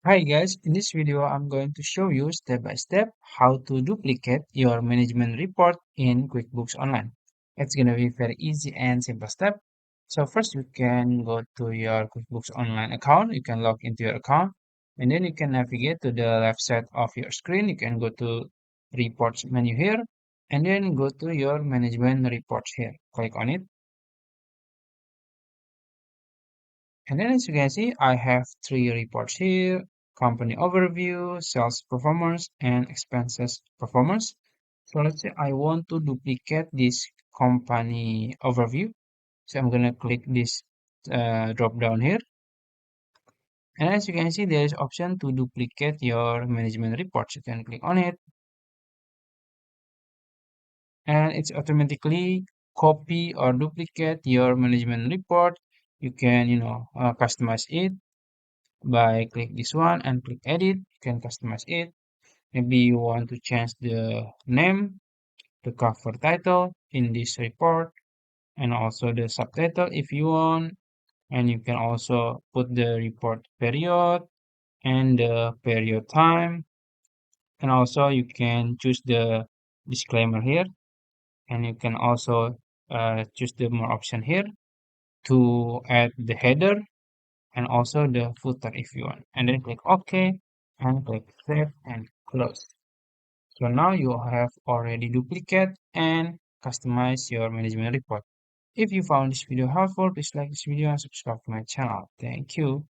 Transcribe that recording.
Hi guys, in this video I'm going to show you step by step how to duplicate your management report in QuickBooks Online. It's going to be very easy and simple step. So first you can go to your QuickBooks Online account, you can log into your account and then you can navigate to the left side of your screen. You can go to reports menu here and then go to your management reports here. Click on it. And then as you can see, I have three reports here: company overview, sales performance, and expenses performance. So let's say I want to duplicate this company overview. So I'm going to click this drop down here. And as you can see, there is option to duplicate your management reports. You can click on it and it's automatically copy or duplicate your management report. You can, customize it by click this one and click edit. You can customize it. Maybe you want to change the name, the cover title in this report, and also the subtitle if you want. And you can also put the report period and the period time. And also you can choose the disclaimer here. And you can also choose the more option here to add the header and also the footer if you want. And then click OK and click Save and Close. So now you have already duplicate and customize your management report. If you found this video helpful, please like this video and subscribe to my channel. Thank you.